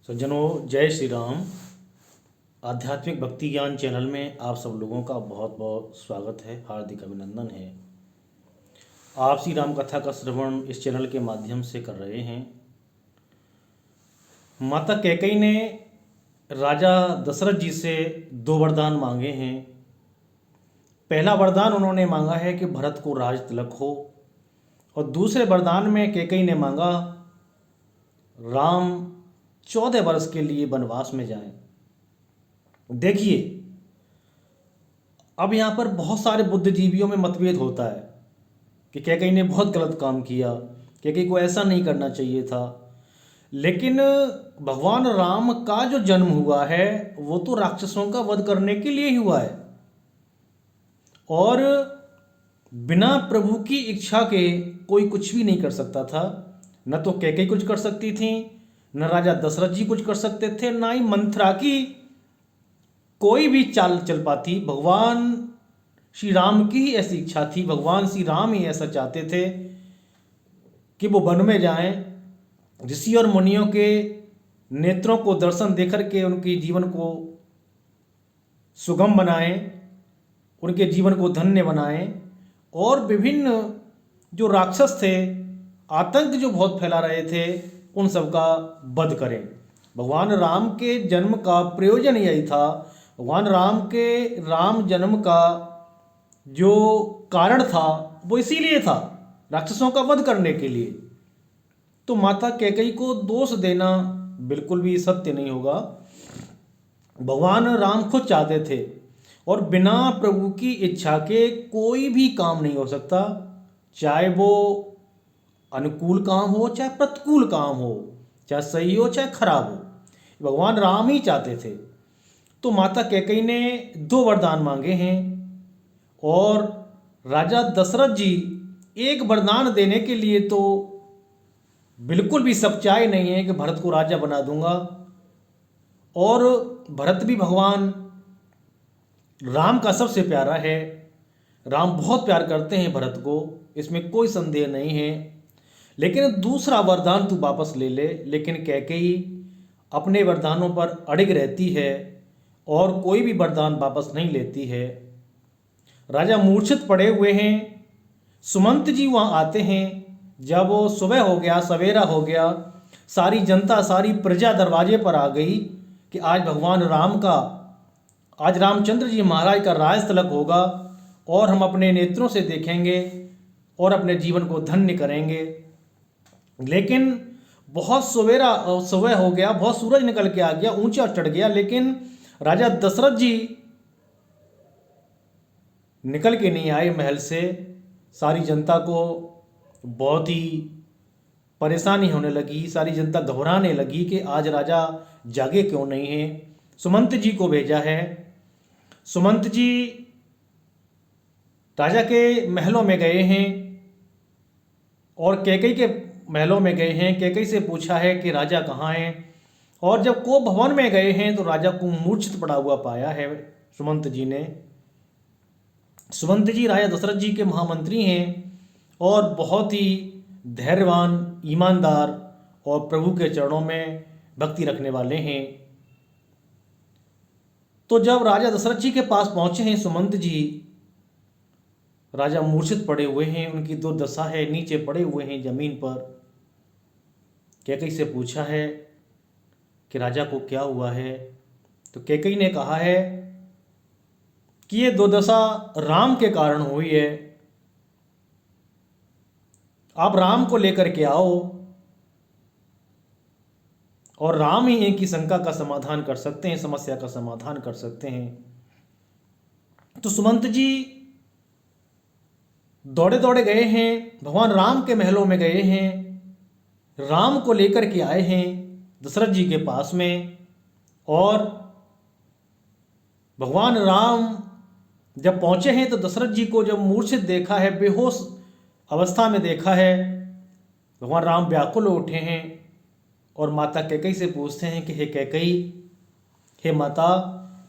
सज्जनों, जय श्री राम। आध्यात्मिक भक्ति ज्ञान चैनल में आप सब लोगों का बहुत बहुत स्वागत है, हार्दिक अभिनंदन है। आप श्री राम कथा का श्रवण इस चैनल के माध्यम से कर रहे हैं। माता कैकेयी ने राजा दशरथ जी से दो वरदान मांगे हैं। पहला वरदान उन्होंने मांगा है कि भरत को राज तिलक हो, और दूसरे वरदान में कैकेयी ने मांगा राम 14 वर्ष के लिए वनवास में जाएं। देखिए, अब यहाँ पर बहुत सारे बुद्धिजीवियों में मतभेद होता है कि कैकेयी ने बहुत गलत काम किया, कैकेयी को ऐसा नहीं करना चाहिए था। लेकिन भगवान राम का जो जन्म हुआ है वो तो राक्षसों का वध करने के लिए ही हुआ है, और बिना प्रभु की इच्छा के कोई कुछ भी नहीं कर सकता था। न तो कैकेयी कुछ कर सकती थी, न राजा दशरथ जी कुछ कर सकते थे, ना ही मंथरा की कोई भी चाल चल पाती। भगवान श्री राम की ही ऐसी इच्छा थी, भगवान श्री राम ही ऐसा चाहते थे कि वो वन में जाएं, ऋषि और मुनियों के नेत्रों को दर्शन देकर के उनके जीवन को सुगम बनाएं, उनके जीवन को धन्य बनाएं, और विभिन्न जो राक्षस थे, आतंक जो बहुत फैला रहे थे, उन सब का वध करें। भगवान राम के जन्म का प्रयोजन यही था। भगवान राम के राम जन्म का जो कारण था वो इसीलिए था, राक्षसों का वध करने के लिए। तो माता कैकेयी को दोष देना बिल्कुल भी सत्य नहीं होगा। भगवान राम खुद चाहते थे, और बिना प्रभु की इच्छा के कोई भी काम नहीं हो सकता, चाहे वो अनुकूल काम हो चाहे प्रतिकूल काम हो, चाहे सही हो चाहे खराब हो, भगवान राम ही चाहते थे। तो माता कैकेयी ने दो वरदान मांगे हैं, और राजा दशरथ जी एक वरदान देने के लिए तो बिल्कुल भी सच्चाई नहीं है कि भरत को राजा बना दूंगा। और भरत भी भगवान राम का सबसे प्यारा है, राम बहुत प्यार करते हैं भरत को, इसमें कोई संदेह नहीं है। लेकिन दूसरा वरदान तू वापस ले ले। लेकिन कैकेयी अपने वरदानों पर अड़िग रहती है और कोई भी वरदान वापस नहीं लेती है। राजा मूर्छित पड़े हुए हैं। सुमंत जी वहाँ आते हैं। जब वो सुबह हो गया, सवेरा हो गया, सारी जनता, सारी प्रजा दरवाजे पर आ गई कि आज भगवान राम का, आज रामचंद्र जी महाराज का राज तिलक होगा, और हम अपने नेत्रों से देखेंगे और अपने जीवन को धन्य करेंगे। लेकिन बहुत सुबह हो गया, बहुत सूरज निकल के आ गया, ऊंचा चढ़ गया, लेकिन राजा दशरथ जी निकल के नहीं आए महल से। सारी जनता को बहुत ही परेशानी होने लगी, सारी जनता घबराने लगी कि आज राजा जागे क्यों नहीं है। सुमंत जी को भेजा है। सुमंत जी राजा के महलों में गए हैं और कैकेयी के महलों में गए हैं। कैकेयी से पूछा है कि राजा कहाँ हैं, और जब को भवन में गए हैं तो राजा को मूर्छित पड़ा हुआ पाया है सुमंत जी ने। सुमंत जी राजा दशरथ जी के महामंत्री हैं और बहुत ही धैर्यवान, ईमानदार और प्रभु के चरणों में भक्ति रखने वाले हैं। तो जब राजा दशरथ जी के पास पहुंचे हैं सुमंत जी, राजा मूर्छित पड़े हुए हैं, उनकी दुर्दशा है, नीचे पड़े हुए हैं जमीन पर। कैकेयी से पूछा है कि राजा को क्या हुआ है। तो कैकेयी ने कहा है कि ये दुर्दशा राम के कारण हुई है, आप राम को लेकर के आओ और राम ही इनकी शंका का समाधान कर सकते हैं, समस्या का समाधान कर सकते हैं। तो सुमंत जी दौड़े दौड़े गए हैं, भगवान राम के महलों में गए हैं, राम को लेकर के आए हैं दशरथ जी के पास में। और भगवान राम जब पहुंचे हैं तो दशरथ जी को जब मूर्छित देखा है, बेहोश अवस्था में देखा है, भगवान राम व्याकुल हो उठे हैं और माता कैकेयी से पूछते हैं कि हे कैकेयी, हे माता,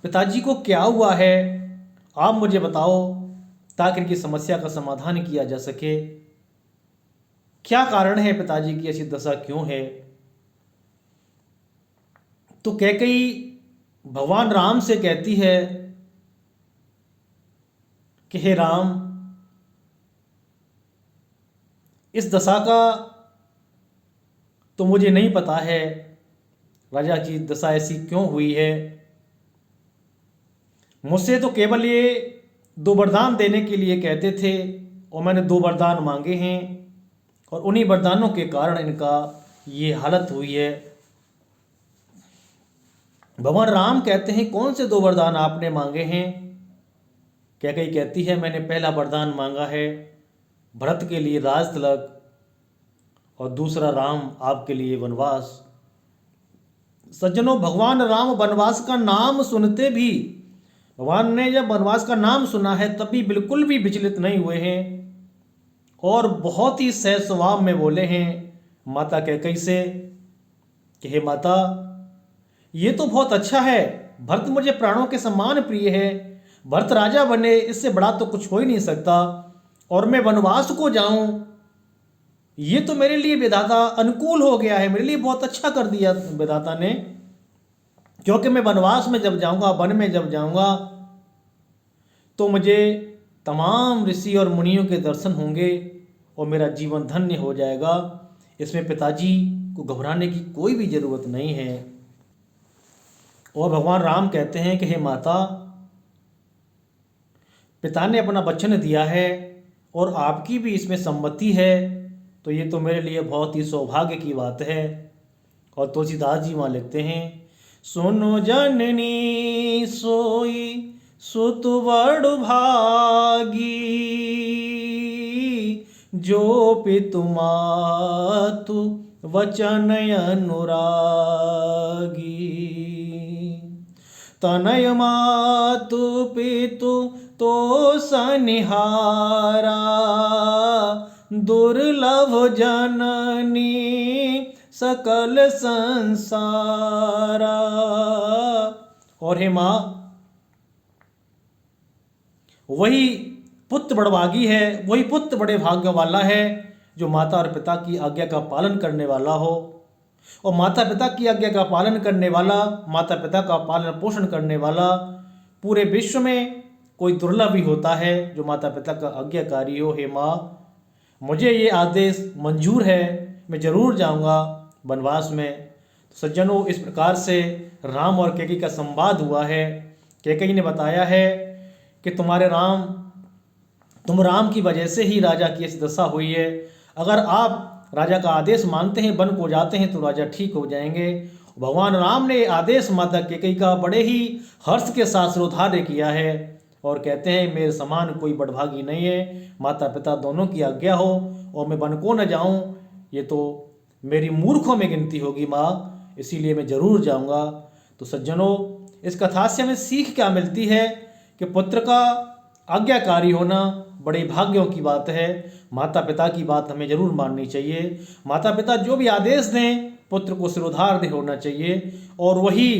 पिताजी को क्या हुआ है, आप मुझे बताओ ताकि इनकी समस्या का समाधान किया जा सके। क्या कारण है, पिताजी की ऐसी दशा क्यों है। तो कैकेयी भगवान राम से कहती है कि हे राम, इस दशा का तो मुझे नहीं पता है, राजा की दशा ऐसी क्यों हुई है। मुझसे तो केवल ये 2 वरदान देने के लिए कहते थे और मैंने 2 वरदान मांगे हैं और उन्हीं वरदानों के कारण इनका ये हालत हुई है। भगवान राम कहते हैं कौन से 2 वरदान आपने मांगे हैं। कैकेयी कहती है मैंने पहला वरदान मांगा है भरत के लिए राज तिलक और दूसरा राम आपके लिए वनवास। सज्जनों, भगवान राम वनवास का नाम सुनते भी, भगवान ने जब वनवास का नाम सुना है तब भी बिल्कुल भी विचलित नहीं हुए हैं और बहुत ही सहज स्वभाव में बोले हैं माता कैकेयी से कि हे माता, ये तो बहुत अच्छा है, भरत मुझे प्राणों के समान प्रिय है, भरत राजा बने इससे बड़ा तो कुछ हो ही नहीं सकता और मैं वनवास को जाऊं, ये तो मेरे लिए विधाता अनुकूल हो गया है, मेरे लिए बहुत अच्छा कर दिया विधाता ने, क्योंकि मैं वनवास में जब जाऊंगा, वन में जब जाऊंगा तो मुझे तमाम ऋषि और मुनियों के दर्शन होंगे और मेरा जीवन धन्य हो जाएगा। इसमें पिताजी को घबराने की कोई भी ज़रूरत नहीं है। और भगवान राम कहते हैं कि हे माता, पिता ने अपना वचन दिया है और आपकी भी इसमें सम्मति है, तो ये तो मेरे लिए बहुत ही सौभाग्य की बात है। और तुलसीदास जी वहाँ लिखते हैं, सुनो जननी सोई सुत बड़ भागी, जो पितु मातु वचन अनुरागी, तनय मातु पितु तो सनिहारा, दुर्लभ जननी सकल संसारा। और हे माँ, वही पुत्र बड़भागी है, वही पुत्र बड़े भाग्य वाला है जो माता और पिता की आज्ञा का पालन करने वाला हो। और माता पिता की आज्ञा का पालन करने वाला, माता पिता का पालन पोषण करने वाला पूरे विश्व में कोई दुर्लभ ही होता है जो माता पिता का आज्ञाकारी हो। हे माँ, मुझे ये आदेश मंजूर है, मैं जरूर जाऊंगा वनवास में। तो सज्जनों, इस प्रकार से राम और कैकेयी का संवाद हुआ है। कैकेयी ने बताया है कि तुम राम की वजह से ही राजा की ऐसी दशा हुई है। अगर आप राजा का आदेश मानते हैं, वन को जाते हैं, तो राजा ठीक हो जाएंगे। भगवान राम ने आदेश माता कैकेयी का बड़े ही हर्ष के साथ सिरोधार्य किया है और कहते हैं मेरे समान कोई बड़भागी नहीं है, माता पिता दोनों की आज्ञा हो और मैं वन को न जाऊं, ये तो मेरी मूर्खों में गिनती होगी माँ, इसीलिए मैं जरूर जाऊंगा। तो सज्जनों, इस कथा से हमें सीख क्या मिलती है कि पुत्र का आज्ञाकारी होना बड़े भाग्यों की बात है। माता पिता की बात हमें जरूर माननी चाहिए। माता पिता जो भी आदेश दें, पुत्र को सिरोधार्य होना चाहिए और वही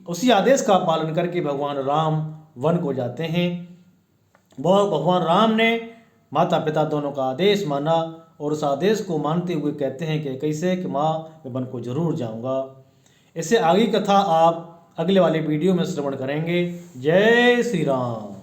उसी आदेश का पालन करके भगवान राम वन को जाते हैं। वह भगवान राम ने माता पिता दोनों का आदेश माना और उस आदेश को मानते हुए कहते हैं कि कैसे कि माँ, मैं वन को जरूर जाऊंगा। इससे आगे कथा आप अगले वाले वीडियो में श्रवण करेंगे। जय श्री राम।